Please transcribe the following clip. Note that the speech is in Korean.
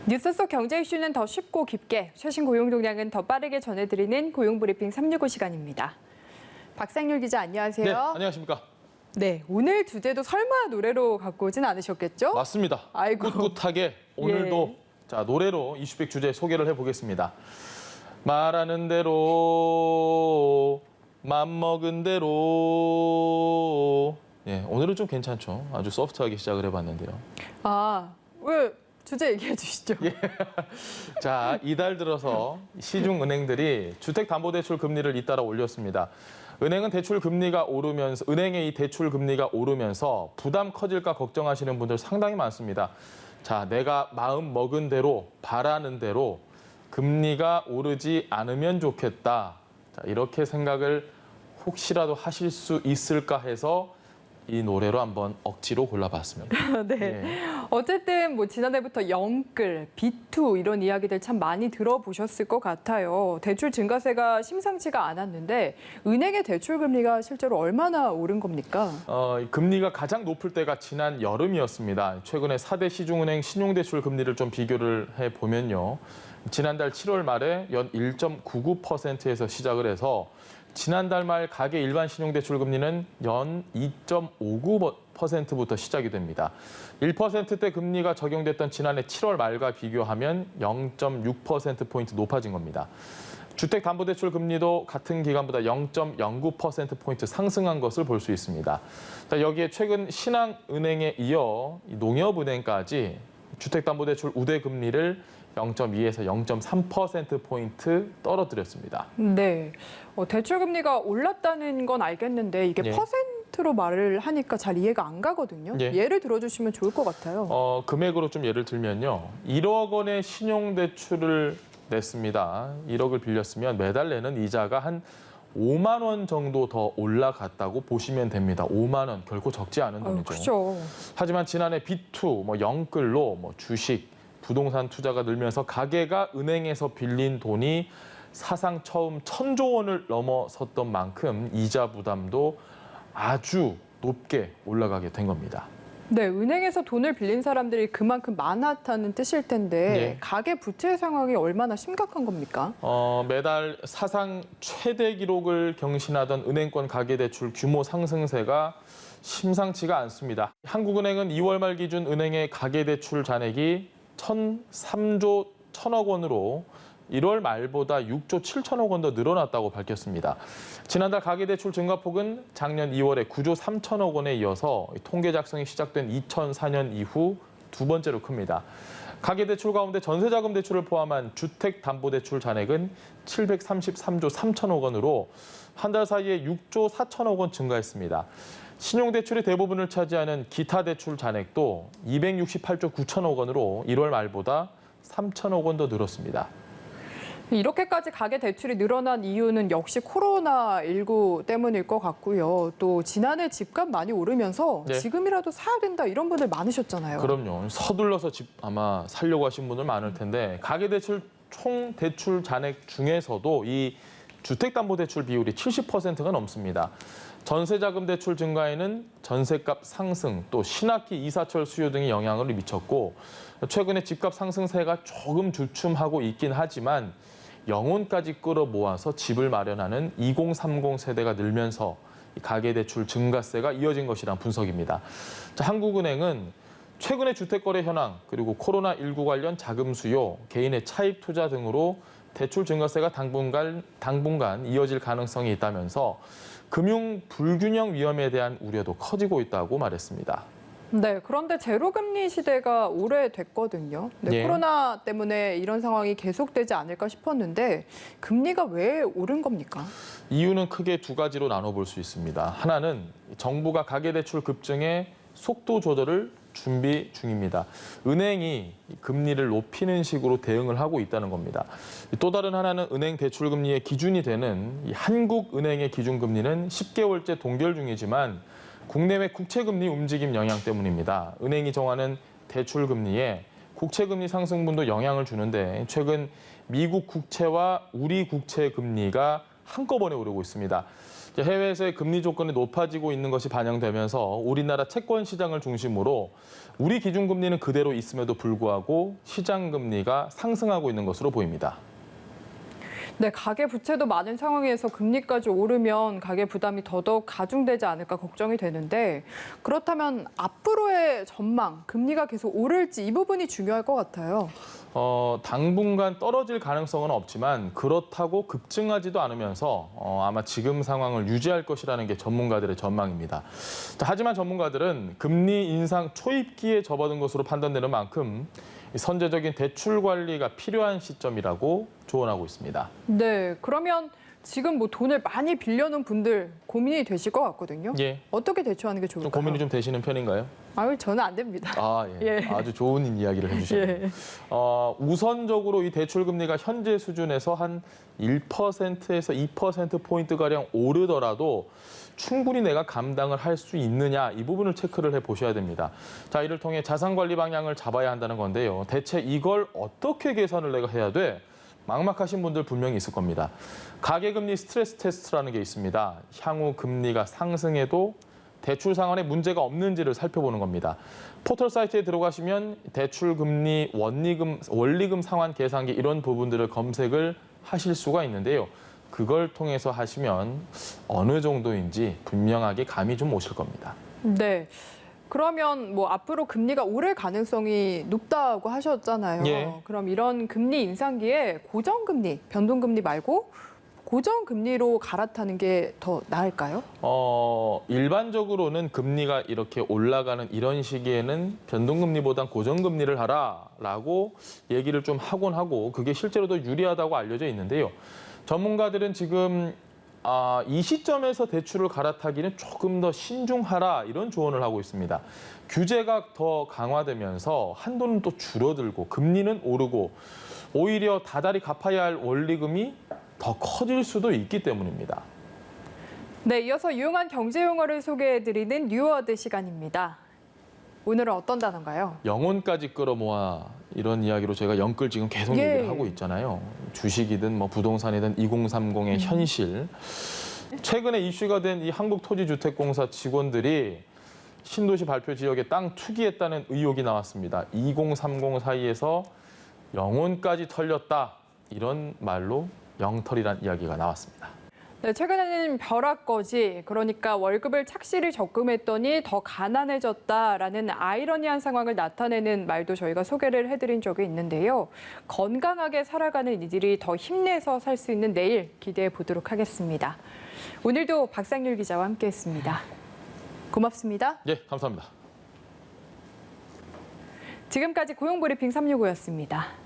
뉴스 속 경제 이슈는 더 쉽고 깊게, 최신 고용 동향은 더 빠르게 전해드리는 고용브리핑 365 시간입니다. 박상률 기자 안녕하세요. 네, 안녕하십니까. 네, 오늘 주제도 설마 노래로 갖고 오진 않으셨겠죠? 맞습니다. 아이고. 꿋꿋하게 오늘도 예. 자 노래로 이슈빅 주제 소개를 해보겠습니다. 말하는 대로 맘먹은 대로 오늘은 좀 괜찮죠. 아주 소프트하게 시작을 해봤는데요. 왜 주제 얘기해 주시죠. 자, 이달 들어서 시중은행들이 주택담보대출 금리를 잇따라 올렸습니다. 은행은 대출 금리가 오르면서 은행의 이 대출 금리가 오르면서 부담 커질까 걱정하시는 분들 상당히 많습니다. 자, 내가 마음 먹은 대로 바라는 대로 금리가 오르지 않으면 좋겠다. 자, 이렇게 생각을 혹시라도 하실 수 있을까 해서 이 노래로 한번 억지로 골라봤습니다. 네. 예. 어쨌든 지난해부터 영끌, 비투 이런 이야기들 참 많이 들어보셨을 것 같아요. 대출 증가세가 심상치가 않았는데 은행의 대출 금리가 실제로 얼마나 오른 겁니까? 금리가 가장 높을 때가 지난 여름이었습니다. 최근에 4대 시중은행 신용대출 금리를 좀 비교를 해보면요. 지난달 7월 말에 연 1.99%에서 시작을 해서 지난달 말 가계 일반 신용대출 금리는 연 2.59%부터 시작이 됩니다. 1%대 금리가 적용됐던 지난해 7월 말과 비교하면 0.6%포인트 높아진 겁니다. 주택담보대출 금리도 같은 기간보다 0.09%포인트 상승한 것을 볼 수 있습니다. 자, 여기에 최근 신한은행에 이어 농협은행까지 주택담보대출 우대 금리를 0.2에서 0.3%포인트 떨어뜨렸습니다. 네, 대출 금리가 올랐다는 건 알겠는데 이게 예. 퍼센트로 말을 하니까 잘 이해가 안 가거든요. 예. 예를 들어주시면 좋을 것 같아요. 금액으로 좀 예를 들면요. 1억 원의 신용대출을 냈습니다. 1억을 빌렸으면 매달 내는 이자가 한 5만 원 정도 더 올라갔다고 보시면 됩니다. 5만 원, 결코 적지 않은 돈이죠. 그렇죠. 하지만 지난해 비투, 영끌로 주식, 부동산 투자가 늘면서 가계가 은행에서 빌린 돈이 사상 처음 1,000조 원을 넘어섰던 만큼 이자 부담도 아주 높게 올라가게 된 겁니다. 네, 은행에서 돈을 빌린 사람들이 그만큼 많았다는 뜻일 텐데 네. 가계 부채 상황이 얼마나 심각한 겁니까? 매달 사상 최대 기록을 경신하던 은행권 가계대출 규모 상승세가 심상치가 않습니다. 한국은행은 2월 말 기준 은행의 가계대출 잔액이 1,003조 1,000억 원으로 1월 말보다 6조 7천억 원 더 늘어났다고 밝혔습니다. 지난달 가계대출 증가폭은 작년 2월에 9조 3천억 원에 이어서 통계 작성이 시작된 2004년 이후 두 번째로 큽니다. 가계대출 가운데 전세자금 대출을 포함한 주택담보대출 잔액은 733조 3천억 원으로 한 달 사이에 6조 4천억 원 증가했습니다. 신용대출이 대부분을 차지하는 기타 대출 잔액도 268조 9천억 원으로 1월 말보다 3천억 원 더 늘었습니다. 이렇게까지 가계 대출이 늘어난 이유는 역시 코로나19 때문일 것 같고요. 또 지난해 집값 많이 오르면서 네. 지금이라도 사야 된다 이런 분들 많으셨잖아요. 그럼요. 서둘러서 집 아마 살려고 하신 분들 많을 텐데 가계대출 총 대출 잔액 중에서도 이 주택담보대출 비율이 70%가 넘습니다. 전세자금 대출 증가에는 전세값 상승, 또 신학기 이사철 수요 등이 영향을 미쳤고 최근에 집값 상승세가 조금 주춤하고 있긴 하지만 영혼까지 끌어모아서 집을 마련하는 2030 세대가 늘면서 가계대출 증가세가 이어진 것이란 분석입니다. 자, 한국은행은 최근의 주택거래 현황, 그리고 코로나19 관련 자금 수요, 개인의 차입 투자 등으로 대출 증가세가 당분간 이어질 가능성이 있다면서 금융 불균형 위험에 대한 우려도 커지고 있다고 말했습니다. 네, 그런데 제로금리 시대가 오래됐거든요. 네, 예. 코로나 때문에 이런 상황이 계속되지 않을까 싶었는데 금리가 왜 오른 겁니까? 이유는 크게 두 가지로 나눠볼 수 있습니다. 하나는 정부가 가계대출 급증의 속도 조절을 준비 중입니다. 은행이 금리를 높이는 식으로 대응을 하고 있다는 겁니다. 또 다른 하나는 은행 대출 금리의 기준이 되는 이 한국은행의 기준금리는 10개월째 동결 중이지만 국내외 국채금리 움직임 영향 때문입니다. 은행이 정하는 대출금리에 국채금리 상승분도 영향을 주는데 최근 미국 국채와 우리 국채 금리가 한꺼번에 오르고 있습니다. 해외에서의 금리 조건이 높아지고 있는 것이 반영되면서 우리나라 채권 시장을 중심으로 우리 기준금리는 그대로 있음에도 불구하고 시장 금리가 상승하고 있는 것으로 보입니다. 네, 가계 부채도 많은 상황에서 금리까지 오르면 가계 부담이 더더욱 가중되지 않을까 걱정이 되는데 그렇다면 앞으로의 전망, 금리가 계속 오를지 이 부분이 중요할 것 같아요. 당분간 떨어질 가능성은 없지만 그렇다고 급증하지도 않으면서 아마 지금 상황을 유지할 것이라는 게 전문가들의 전망입니다. 하지만 전문가들은 금리 인상 초입기에 접어든 것으로 판단되는 만큼 선제적인 대출 관리가 필요한 시점이라고 조언하고 있습니다. 네, 그러면 지금 뭐 돈을 많이 빌려놓은 분들 고민이 되실 것 같거든요. 예. 어떻게 대처하는 게 좀 좋을까요? 고민이 좀 되시는 편인가요? 아유, 저는 안 됩니다. 아, 예. 예. 아주 좋은 이야기를 해주셨네요. 예. 우선적으로 이 대출 금리가 현재 수준에서 한 1%에서 2%포인트가량 오르더라도 충분히 내가 감당을 할 수 있느냐 이 부분을 체크를 해보셔야 됩니다. 자, 이를 통해 자산 관리 방향을 잡아야 한다는 건데요. 대체 이걸 어떻게 계산을 내가 해야 돼? 막막하신 분들 분명히 있을 겁니다. 가계금리 스트레스 테스트라는 게 있습니다. 향후 금리가 상승해도 대출 상환에 문제가 없는지를 살펴보는 겁니다. 포털 사이트에 들어가시면 대출 금리, 원리금 상환 계산기 이런 부분들을 검색을 하실 수가 있는데요. 그걸 통해서 하시면 어느 정도인지 분명하게 감이 좀 오실 겁니다. 네. 그러면 뭐 앞으로 금리가 오를 가능성이 높다고 하셨잖아요. 예. 그럼 이런 금리 인상기에 고정금리, 변동금리 말고 고정금리로 갈아타는 게 더 나을까요? 일반적으로는 금리가 이렇게 올라가는 이런 시기에는 변동금리보단 고정금리를 하라라고 얘기를 좀 하곤 하고 그게 실제로도 유리하다고 알려져 있는데요. 전문가들은 지금 이 시점에서 대출을 갈아타기는 조금 더 신중하라 이런 조언을 하고 있습니다. 규제가 더 강화되면서 한도는 또 줄어들고 금리는 오르고 오히려 다달이 갚아야 할 원리금이 더 커질 수도 있기 때문입니다. 네, 이어서 유용한 경제 용어를 소개해드리는 뉴워드 시간입니다. 오늘은 어떤 단어인가요? 영혼까지 끌어모아 이런 이야기로 저희가 영끌 지금 계속 예. 얘기를 하고 있잖아요. 주식이든 뭐 부동산이든 2030의 현실. 최근에 이슈가 된 이 한국토지주택공사 직원들이 신도시 발표 지역에 땅 투기했다는 의혹이 나왔습니다. 2030 사이에서 영혼까지 털렸다. 이런 말로 영털이란 이야기가 나왔습니다. 네, 최근에는 벼락거지, 그러니까 월급을 착실히 적금했더니 더 가난해졌다라는 아이러니한 상황을 나타내는 말도 저희가 소개를 해드린 적이 있는데요. 건강하게 살아가는 이들이 더 힘내서 살 수 있는 내일 기대해 보도록 하겠습니다. 오늘도 박상률 기자와 함께했습니다. 고맙습니다. 예, 감사합니다. 지금까지 고용브리핑 365였습니다.